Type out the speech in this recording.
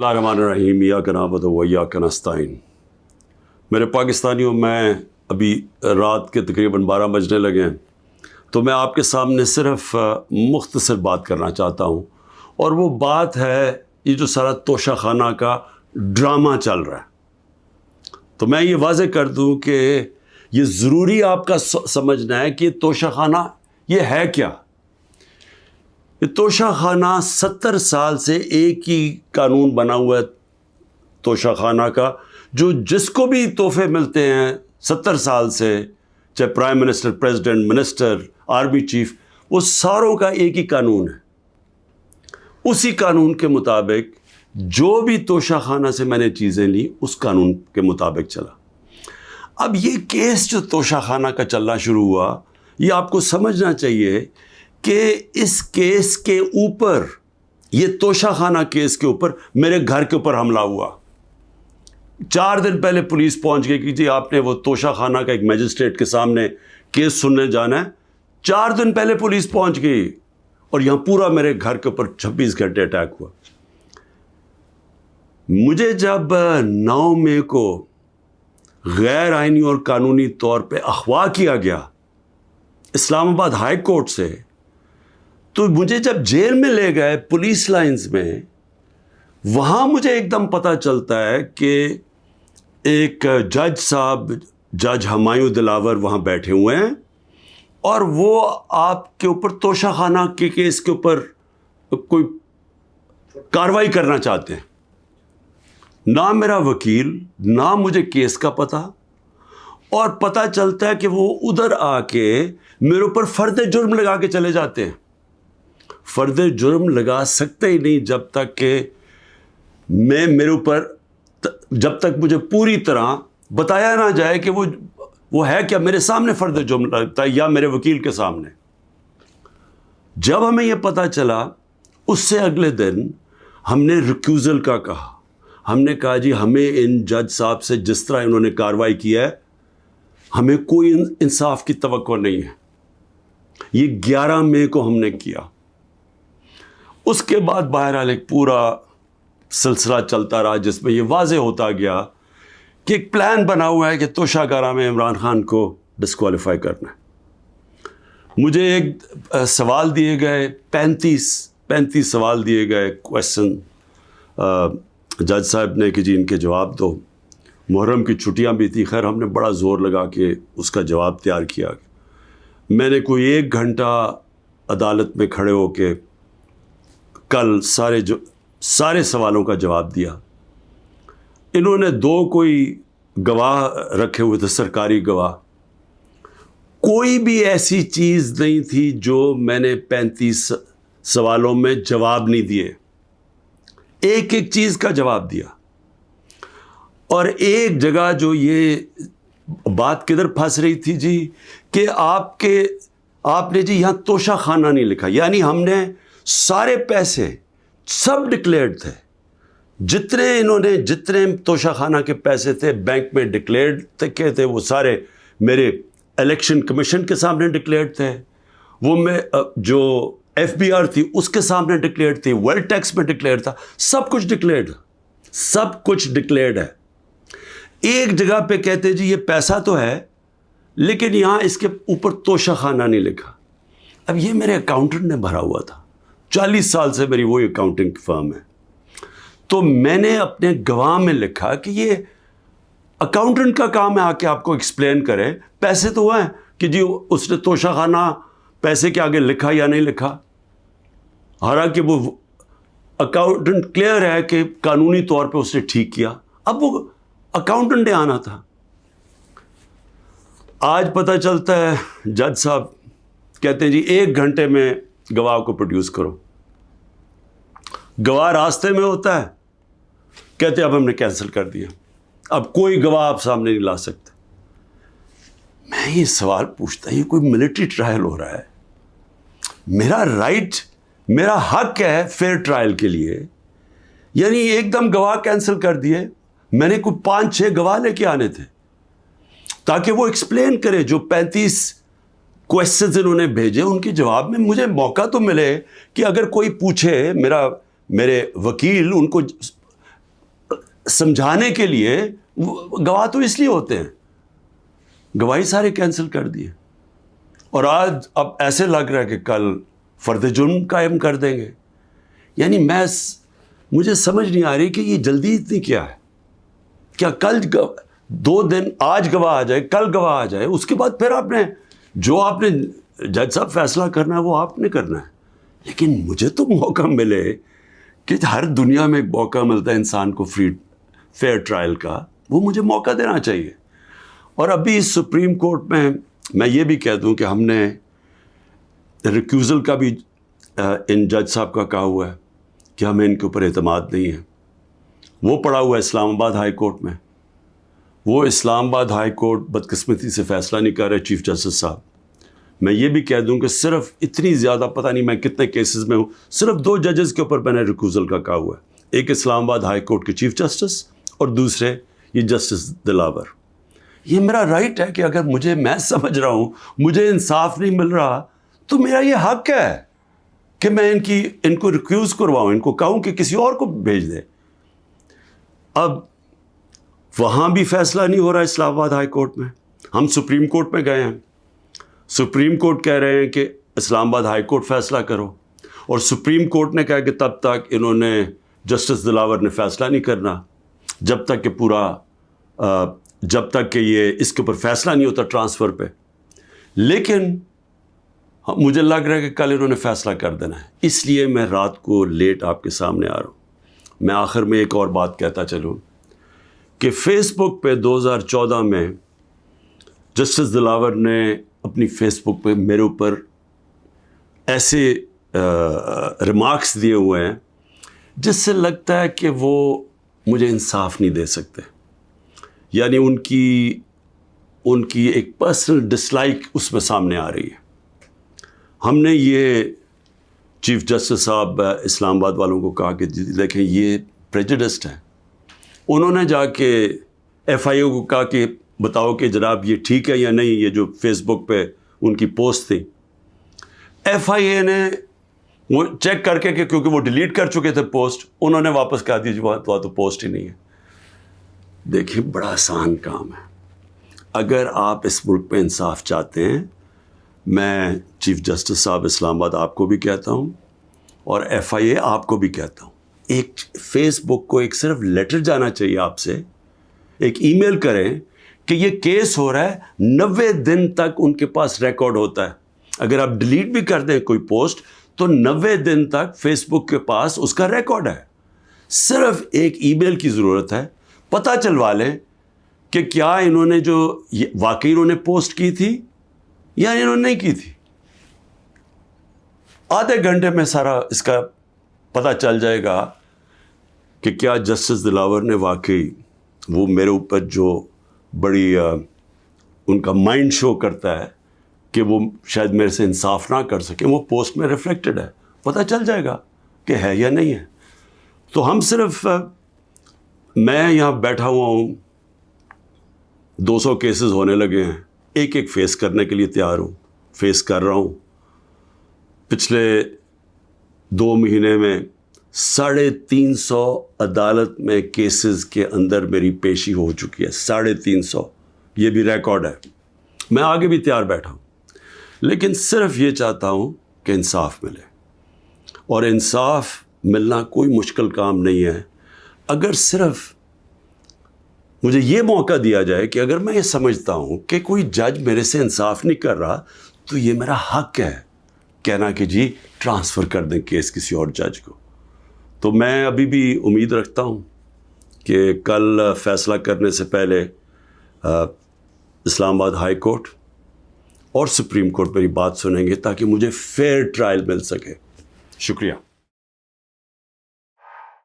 बिस्मिल्लाहिर्रहमानिर्रहीम इय्याक नअबुदु व इय्याक नस्तईन। मेरे पाकिस्तानियों, मैं अभी रात के तकरीबन 12 बजने लगे हैं, तो मैं आपके सामने सिर्फ मुख्तसर बात करना चाहता हूँ, और वो बात है ये जो सारा तोशाखाना का ड्रामा चल रहा है। तो मैं ये वाज़े कर दूँ कि ये ज़रूरी आपका समझना है कि तोशाखाना ये है क्या। ये तोशाखाना 70 साल से एक ही कानून बना हुआ है तोशाखाना का, जो जिसको भी तोहफे मिलते हैं 70 साल से, चाहे prime minister, president, minister, army chief, वो सारों का एक ही कानून है। उसी कानून के मुताबिक जो भी तोशाखाना से मैंने चीज़ें ली, उस कानून के मुताबिक चला। अब ये केस जो तोशाखाना का चलना शुरू हुआ, ये आपको समझना चाहिए कि इस केस के ऊपर, ये तोशाखाना केस के ऊपर, मेरे घर के ऊपर हमला हुआ। 4 दिन पहले पुलिस पहुंच गई कि जी आपने वो तोशाखाना का एक मजिस्ट्रेट के सामने केस सुनने जाना है। 4 दिन पहले पुलिस पहुंच गई, और यहाँ पूरा मेरे घर के ऊपर 26 घंटे अटैक हुआ। मुझे जब 9 मई को गैर आइनी और कानूनी तौर पे अगवा किया गया इस्लामाबाद हाई कोर्ट से, तो मुझे जब जेल में ले गए पुलिस लाइंस में, वहाँ मुझे एकदम पता चलता है कि एक जज साहब, जज हुमायूं दिलावर वहाँ बैठे हुए हैं, और वो आपके ऊपर तोशाखाना के केस के ऊपर कोई कार्रवाई करना चाहते हैं। ना मेरा वकील, ना मुझे केस का पता, और पता चलता है कि वो उधर आके मेरे ऊपर फर्द जुर्म लगा के चले जाते हैं। फर्द जुर्म लगा सकते ही नहीं जब तक कि मेरे ऊपर, जब तक मुझे पूरी तरह बताया ना जाए कि वो है क्या, मेरे सामने फर्द जुर्म लगता है या मेरे वकील के सामने। जब हमें यह पता चला, उससे अगले दिन हमने रिक्यूज़ल का कहा। हमने कहा जी हमें इन जज साहब से जिस तरह इन्होंने कार्रवाई किया है, हमें कोई इंसाफ की तवक्को नहीं है। ये 11 मई को हमने किया। उसके बाद बहरहाल एक पूरा सिलसिला चलता रहा, जिसमें ये वाज़े होता गया कि एक प्लान बना हुआ है कि तोशाखाना में इमरान खान को डिस्क्वालीफाई करना है। मुझे एक सवाल दिए गए, 35 सवाल दिए गए, क्वेश्चन जज साहब ने कि जी इनके जवाब दो। मुहर्रम की छुट्टियां भी थी, खैर हमने बड़ा ज़ोर लगा के उसका जवाब तैयार किया। मैंने कोई 1 घंटा अदालत में खड़े होके कल सारे सवालों का जवाब दिया। इन्होंने 2 कोई गवाह रखे हुए थे, सरकारी गवाह। कोई भी ऐसी चीज़ नहीं थी जो मैंने 35 सवालों में जवाब नहीं दिए। एक एक चीज़ का जवाब दिया। और एक जगह जो ये बात किधर फंस रही थी जी, कि आपने जी यहाँ तोशाखाना नहीं लिखा, यानी हमने सारे पैसे सब डिक्लेयर्ड थे। जितने तोशाखाना के पैसे थे बैंक में डिक्लेयर्ड थे, वो सारे मेरे इलेक्शन कमीशन के सामने डिक्लेयर्ड थे। वो मैं जो FBR थी उसके सामने डिक्लेयर्ड थी, वेल्थ टैक्स में डिक्लेयर्ड था, सब कुछ डिक्लेयर्ड है। एक जगह पे कहते जी ये पैसा तो है, लेकिन यहाँ इसके ऊपर तोशाखाना नहीं लिखा। अब ये मेरे अकाउंटेंट ने भरा हुआ था, 40 साल से मेरी वही अकाउंटिंग फर्म है। तो मैंने अपने गवाह में लिखा कि ये अकाउंटेंट का काम है आके आपको एक्सप्लेन करे, पैसे तो हैं कि जी उसने तोशाखाना पैसे के आगे लिखा या नहीं लिखा। हालांकि वो अकाउंटेंट क्लियर है कि कानूनी तौर पे उसने ठीक किया। अब वो अकाउंटेंट ने आना था। आज पता चलता है जज साहब कहते हैं जी 1 घंटे में गवाह को प्रोड्यूस करो। गवाह रास्ते में होता है, कहते अब हमने कैंसिल कर दिया, अब कोई गवाह आप सामने नहीं ला सकते। मैं ये सवाल पूछता, ये कोई मिलिट्री ट्रायल हो रहा है? मेरा राइट, मेरा हक है फेयर ट्रायल के लिए, यानी एकदम गवाह कैंसिल कर दिए। मैंने कोई 5-6 गवाह लेके आने थे ताकि वो एक्सप्लेन करे। जो 35 क्वेश्चंस इन्होंने भेजे, उनके जवाब में मुझे मौका तो मिले कि अगर कोई पूछे, मेरे वकील उनको سمجھانے کے لیے گواہ تو اس لیے ہوتے ہیں، گواہی سارے کینسل کر دیے، اور آج اب ایسے لگ رہا ہے کہ کل فرد جرم قائم کر دیں گے. یعنی مجھے سمجھ نہیں آ رہی کہ یہ جلدی اتنی کیا ہے. کیا کل 2 دن، آج گواہ آ جائے، کل گواہ آ جائے، اس کے بعد پھر آپ نے جج صاحب فیصلہ کرنا ہے وہ آپ نے کرنا ہے. لیکن مجھے تو موقع ملے کہ ہر دنیا میں ایک موقع ملتا ہے انسان کو فیئر ٹرائل کا، وہ مجھے موقع دینا چاہیے. اور ابھی سپریم کورٹ میں یہ بھی کہہ دوں کہ ہم نے ریکیوزل کا بھی ان جج صاحب کا کہا ہوا ہے کہ ہمیں ان کے اوپر اعتماد نہیں ہے. وہ پڑا ہوا ہے اسلام آباد ہائی کورٹ میں. وہ اسلام آباد ہائی کورٹ بدقسمتی سے فیصلہ نہیں کر رہے چیف جسٹس صاحب. میں یہ بھی کہہ دوں کہ صرف اتنی زیادہ پتہ نہیں میں کتنے کیسز میں ہوں، صرف 2 ججز کے اوپر میں نے ریکوزل کا کہا ہوا ہے. ایک اسلام آباد ہائی کورٹ کے چیف جسٹس اور دوسرے یہ جسٹس دلاور. یہ میرا رائٹ ہے کہ اگر میں سمجھ رہا ہوں مجھے انصاف نہیں مل رہا تو میرا یہ حق ہے کہ میں ان کو ریکیوز کرواؤں، ان کو کہوں کہ کسی اور کو بھیج دے. اب وہاں بھی فیصلہ نہیں ہو رہا اسلام آباد ہائی کورٹ میں. ہم سپریم کورٹ میں گئے ہیں، سپریم کورٹ کہہ رہے ہیں کہ اسلام آباد ہائی کورٹ فیصلہ کرو، اور سپریم کورٹ نے کہا کہ تب تک انہوں نے جسٹس دلاور نے فیصلہ نہیں کرنا جب تک کہ یہ اس کے اوپر فیصلہ نہیں ہوتا ٹرانسفر پہ. لیکن مجھے لگ رہا ہے کہ کل انہوں نے فیصلہ کر دینا ہے، اس لیے میں رات کو لیٹ آپ کے سامنے آ رہا ہوں. میں آخر میں ایک اور بات کہتا چلوں کہ فیس بک پہ 2014 میں جسٹس دلاور نے اپنی فیس بک پہ میرے اوپر ایسے ریمارکس دیے ہوئے ہیں جس سے لگتا ہے کہ وہ مجھے انصاف نہیں دے سکتے. یعنی ان کی ایک پرسنل ڈسلائک اس میں سامنے آ رہی ہے. ہم نے یہ چیف جسٹس صاحب اسلام آباد والوں کو کہا کہ دیکھیں یہ پریجوڈسڈ ہے. انہوں نے جا کے ایف آئی او کو کہا کہ بتاؤ کہ جناب یہ ٹھیک ہے یا نہیں، یہ جو فیس بک پہ ان کی پوسٹ تھی. ایف آئی اے نے وہ چیک کر کے کہ کیونکہ وہ ڈیلیٹ کر چکے تھے پوسٹ، انہوں نے واپس کہا دی وہاں تو پوسٹ ہی نہیں ہے. دیکھیں بڑا آسان کام ہے. اگر آپ اس ملک پہ انصاف چاہتے ہیں، میں چیف جسٹس صاحب اسلام آباد آپ کو بھی کہتا ہوں اور ایف آئی اے آپ کو بھی کہتا ہوں، ایک فیس بک کو ایک صرف لیٹر جانا چاہیے آپ سے، ایک ای میل کریں کہ یہ کیس ہو رہا ہے، 90 دن تک ان کے پاس ریکارڈ ہوتا ہے. اگر آپ ڈیلیٹ بھی کر دیں کوئی پوسٹ تو 90 دن تک فیس بک کے پاس اس کا ریکارڈ ہے. صرف ایک ای میل کی ضرورت ہے، پتہ چلوا لیں کہ کیا انہوں نے جو واقعی انہوں نے پوسٹ کی تھی یا انہوں نے نہیں کی تھی. آدھے گھنٹے میں سارا اس کا پتہ چل جائے گا کہ کیا جسٹس دلاور نے واقعی وہ میرے اوپر جو بڑی ان کا مائنڈ شو کرتا ہے کہ وہ شاید میرے سے انصاف نہ کر سکے، وہ پوسٹ میں ریفلیکٹڈ ہے. پتہ چل جائے گا کہ ہے یا نہیں ہے. تو ہم صرف میں یہاں بیٹھا ہوا ہوں، 200 کیسز ہونے لگے ہیں، ایک فیس کرنے کے لیے تیار ہوں، فیس کر رہا ہوں. پچھلے 2 مہینے میں 350 عدالت میں کیسز کے اندر میری پیشی ہو چکی ہے. 350، یہ بھی ریکارڈ ہے. میں آگے بھی تیار بیٹھا ہوں، لیکن صرف یہ چاہتا ہوں کہ انصاف ملے. اور انصاف ملنا کوئی مشکل کام نہیں ہے. اگر صرف مجھے یہ موقع دیا جائے کہ اگر میں یہ سمجھتا ہوں کہ کوئی جج میرے سے انصاف نہیں کر رہا تو یہ میرا حق ہے کہنا کہ جی ٹرانسفر کر دیں کیس کسی اور جج کو. تو میں ابھی بھی امید رکھتا ہوں کہ کل فیصلہ کرنے سے پہلے اسلام آباد ہائی کورٹ اور سپریم کورٹ میری بات سنیں گے تاکہ مجھے فیئر ٹرائل مل سکے. شکریہ.